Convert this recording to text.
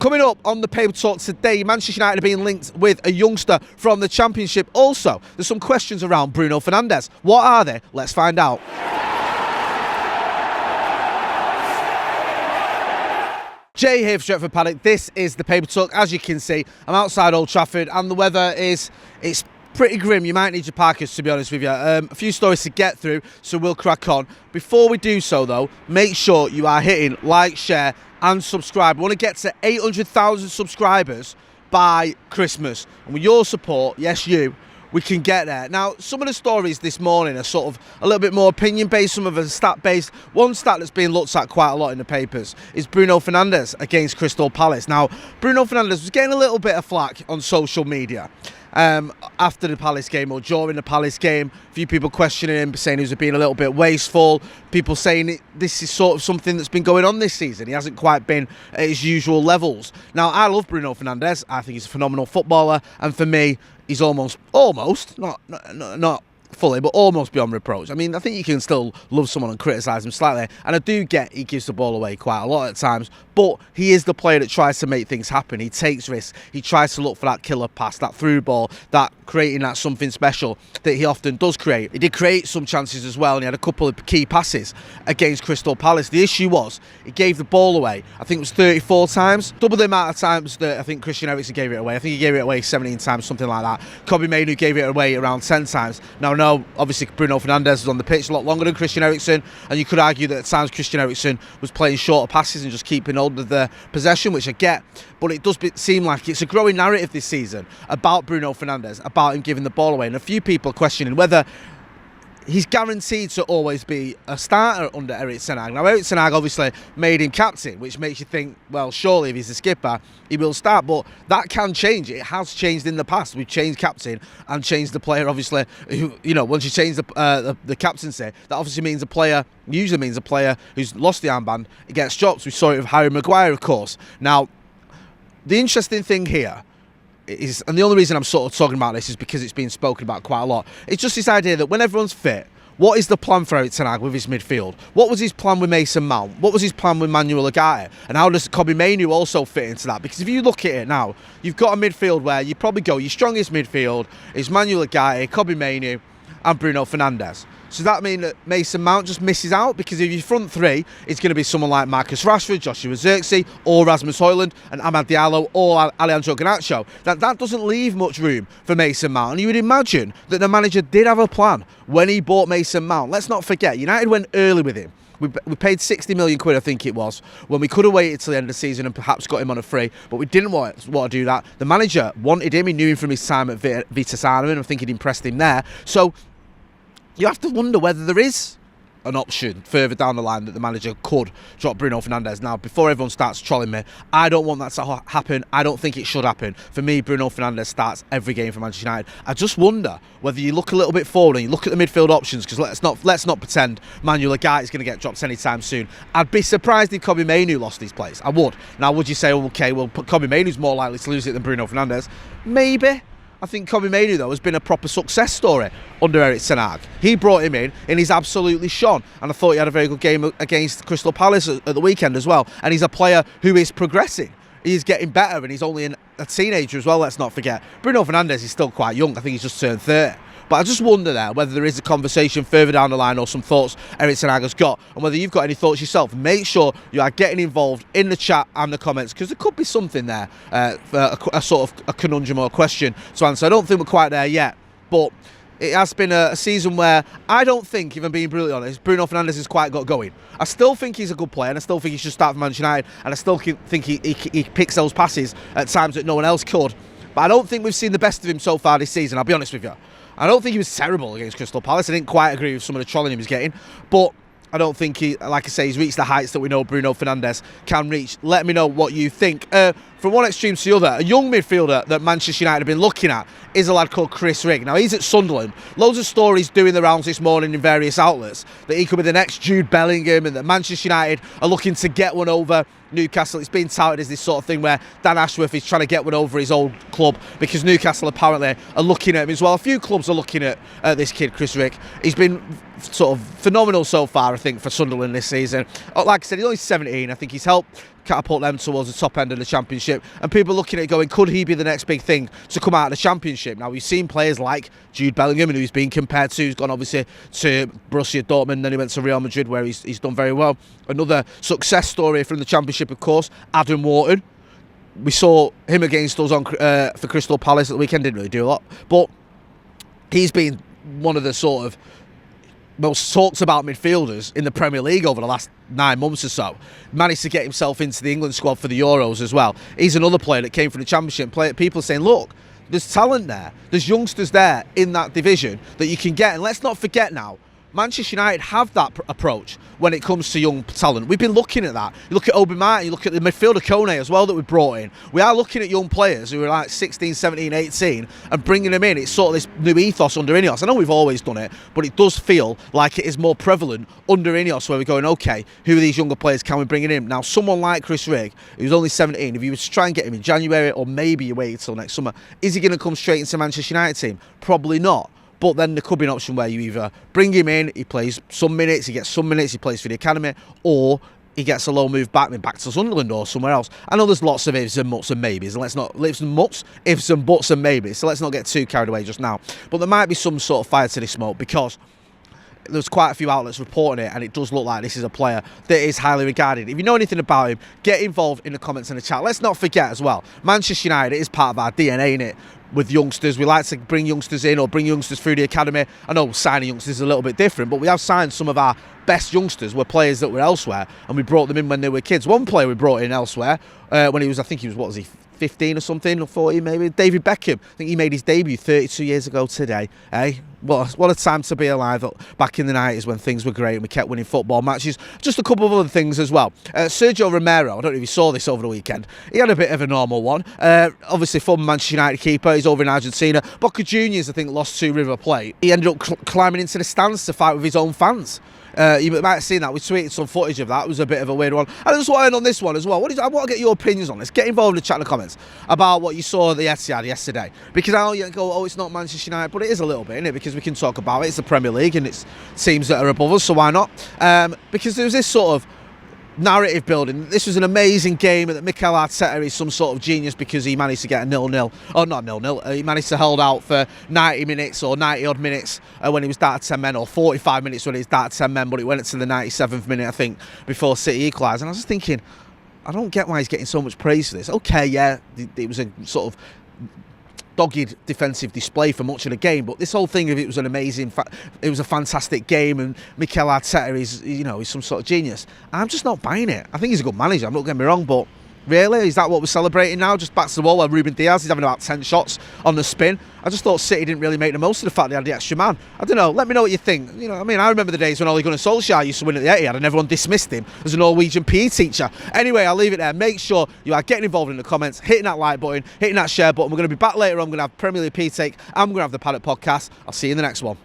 Coming up on the Paper Talk today, Manchester United are being linked with a youngster from the Championship. Also, there's some questions around Bruno Fernandes. What are they? Let's find out. Jay here for Stretford Paddock. This is the Paper Talk. As you can see, I'm outside Old Trafford and the weather it's pretty grim. You might need your parkers, to be honest with you. A few stories to get through, so we'll crack on. Before we do so, though, make sure you are hitting like, share and subscribe. We want to get to 800,000 subscribers by Christmas. And with your support, yes, you, we can get there. Now, some of the stories this morning are sort of a little bit more opinion-based, some of them are stat-based. One stat that's being looked at quite a lot in the papers is Bruno Fernandes against Crystal Palace. Now, Bruno Fernandes was getting a little bit of flack on social media after the Palace game or during the Palace game. A few people questioning him, saying he was being a little bit wasteful. People saying this is sort of something that's been going on this season. He hasn't quite been at his usual levels. Now, I love Bruno Fernandes. I think he's a phenomenal footballer, and for me, he's almost, not fully, but almost beyond reproach. I mean, I think you can still love someone and criticise him slightly, and I do get he gives the ball away quite a lot at times, but he is the player that tries to make things happen. He takes risks. He tries to look for that killer pass, that through ball, that creating that something special that he often does create. He did create some chances as well, and he had a couple of key passes against Crystal Palace. The issue was he gave the ball away, I think it was 34 times, double the amount of times that I think Christian Eriksen gave it away. I think he gave it away 17 times, something like that. Kobbie Mainoo gave it away around 10 times. Now, no, obviously Bruno Fernandes was on the pitch a lot longer than Christian Eriksen, and you could argue that at times Christian Eriksen was playing shorter passes and just keeping hold of the possession, which I get, but it does seem like it's a growing narrative this season about Bruno Fernandes, about him giving the ball away, and a few people are questioning whether he's guaranteed to always be a starter under Erik ten Hag. Now, Erik ten Hag obviously made him captain, which makes you think, well, surely if he's the skipper, he will start. But that can change. It has changed in the past. We've changed captain and changed the player, obviously. Who, you know, once you change the captaincy, that obviously means usually means a player who's lost the armband, he gets dropped. We saw it with Harry Maguire, of course. Now, the interesting thing here is, and the only reason I'm sort of talking about this is because it's been spoken about quite a lot, it's just this idea that when everyone's fit, what is the plan for Erik ten Hag with his midfield? What was his plan with Mason Mount? What was his plan with Manuel Ugarte? And how does Kobbie Mainoo also fit into that? Because if you look at it now, you've got a midfield where you probably go, your strongest midfield is Manuel Ugarte, Kobbie Mainoo and Bruno Fernandes. So does that mean that Mason Mount just misses out? Because if your front three, it's going to be someone like Marcus Rashford, Joshua Zirkzee, or Rasmus Højlund, and Amad Diallo, or Alejandro Garnacho. That doesn't leave much room for Mason Mount. And you would imagine that the manager did have a plan when he bought Mason Mount. Let's not forget, United went early with him. We paid 60 million quid, I think it was, when we could have waited till the end of the season and perhaps got him on a free, but we didn't want to do that. The manager wanted him. He knew him from his time at Vitesse Arnhem. I think he'd impressed him there. So you have to wonder whether there is an option further down the line that the manager could drop Bruno Fernandes. Now, before everyone starts trolling me, I don't want that to happen. I don't think it should happen. For me, Bruno Fernandes starts every game for Manchester United. I just wonder whether you look a little bit forward and you look at the midfield options, because let's not pretend Manuel Ugarte is going to get dropped anytime soon. I'd be surprised if Kobbie Mainoo lost his place. I would. Now, would you say, okay, well, Kobbie Mainoo's more likely to lose it than Bruno Fernandes? Maybe. I think Kobbie Mainoo, though, has been a proper success story under Erik ten Hag. He brought him in and he's absolutely shone. And I thought he had a very good game against Crystal Palace at the weekend as well. And he's a player who is progressing. He's getting better, and he's only a teenager as well, let's not forget. Bruno Fernandes is still quite young. I think he's just turned 30. But I just wonder there whether there is a conversation further down the line or some thoughts Erik ten Hag has got, and whether you've got any thoughts yourself. Make sure you are getting involved in the chat and the comments, because there could be something there, a sort of a conundrum or a question to answer. I don't think we're quite there yet, but it has been a season where I don't think, if I'm being brutally honest, Bruno Fernandes has quite got going. I still think he's a good player, and I still think he should start for Manchester United, and I still think he picks those passes at times that no one else could. But I don't think we've seen the best of him so far this season, I'll be honest with you. I don't think he was terrible against Crystal Palace. I didn't quite agree with some of the trolling he was getting, but I don't think he, like I say, he's reached the heights that we know Bruno Fernandes can reach. Let me know what you think. From one extreme to the other, a young midfielder that Manchester United have been looking at is a lad called Chris Rigg. Now, he's at Sunderland. Loads of stories doing the rounds this morning in various outlets that he could be the next Jude Bellingham, and that Manchester United are looking to get one over Newcastle. It's been touted as this sort of thing where Dan Ashworth is trying to get one over his old club, because Newcastle apparently are looking at him as well. A few clubs are looking at this kid, Chris Rigg. He's been sort of phenomenal so far, I think, for Sunderland this season. Like I said, he's only 17. I think he's helped catapult them towards the top end of the Championship, and people are looking at it going, could he be the next big thing to come out of the Championship? Now, we've seen players like Jude Bellingham, who's been compared to, who's gone obviously to Borussia Dortmund, then he went to Real Madrid, where he's done very well. Another success story from the Championship, of course, Adam Wharton. We saw him against us on for Crystal Palace at the weekend, didn't really do a lot, but he's been one of the sort of most talked about midfielders in the Premier League over the last 9 months or so. Managed to get himself into the England squad for the Euros as well. He's another player that came from the Championship. People saying, look, there's talent there. There's youngsters there in that division that you can get. And let's not forget now, Manchester United have that approach when it comes to young talent. We've been looking at that. You look at Obi Martin, you look at the midfielder Kone as well that we brought in. We are looking at young players who are like 16, 17, 18 and bringing them in. It's sort of this new ethos under Ineos. I know we've always done it, but it does feel like it is more prevalent under Ineos, where we're going, okay, who are these younger players can we bring in? Now, someone like Chris Rigg, who's only 17, if you were to try and get him in January, or maybe you wait until next summer, is he going to come straight into Manchester United team? Probably not. But then there could be an option where you either bring him in, he plays some minutes, he gets some minutes, he plays for the academy, or he gets a low move back to Sunderland or somewhere else. I know there's lots of ifs and muts and maybes, and ifs and buts and maybes, so let's not get too carried away just now. But there might be some sort of fire to this smoke, because there's quite a few outlets reporting it, and it does look like this is a player that is highly regarded. If you know anything about him, get involved in the comments and the chat. Let's not forget as well, Manchester United is part of our DNA, innit? With youngsters, we like to bring youngsters in or bring youngsters through the academy. I know signing youngsters is a little bit different, but we have signed some of our best youngsters were players that were elsewhere, and we brought them in when they were kids. One player we brought in elsewhere when he was, I think he was, what was he, 15 or something, or 14 maybe, David Beckham. I think he made his debut 32 years ago today. What a time to be alive back in the 90s when things were great and we kept winning football matches. Just a couple of other things as well. Sergio Romero, I don't know if you saw this over the weekend, he had a bit of a normal one. Obviously former Manchester United keeper, he's over in Argentina. Boca Juniors, I think, lost to River Plate. He ended up climbing into the stands to fight with his own fans. You might have seen that. We tweeted some footage of that. It was a bit of a weird one. And I just want to end on this one as well. I want to get your opinions on this. Get involved in the chat in the comments about what you saw at the Etihad yesterday. Because I know you go, oh, it's not Manchester United, but it is a little bit, isn't it? Because we can talk about it. It's the Premier League and it's teams that are above us, so why not? Because there was this sort of narrative building. This was an amazing game, and that Mikel Arteta is some sort of genius because he managed to get a 0-0. Oh, not 0-0. He managed to hold out for 90 minutes or 90 odd minutes when he was down to 10 men, or 45 minutes when he was down to 10 men, but it went to the 97th minute, I think, before City equalised. And I was just thinking, I don't get why he's getting so much praise for this. Okay, yeah, it was a sort of dogged defensive display for much of the game, but this whole thing of it was an amazing, it was a fantastic game, and Mikel Arteta is, you know, he's some sort of genius. I'm just not buying it. I think he's a good manager, I'm not getting me wrong, but really, is that what we're celebrating now? Just back to the wall where Ruben Diaz is having about 10 shots on the spin. I just thought City didn't really make the most of the fact they had the extra man. I don't know, let me know what you think. You know, I mean, I remember the days when Ole Gunnar Solskjaer used to win at the Etihad and everyone dismissed him as a Norwegian PE teacher. Anyway, I'll leave it there. Make sure you are getting involved in the comments, hitting that like button, hitting that share button. We're going to be back later on. I'm going to have Premier League PE Take, and we're going to have the Paddock podcast. I'll see you in the next one.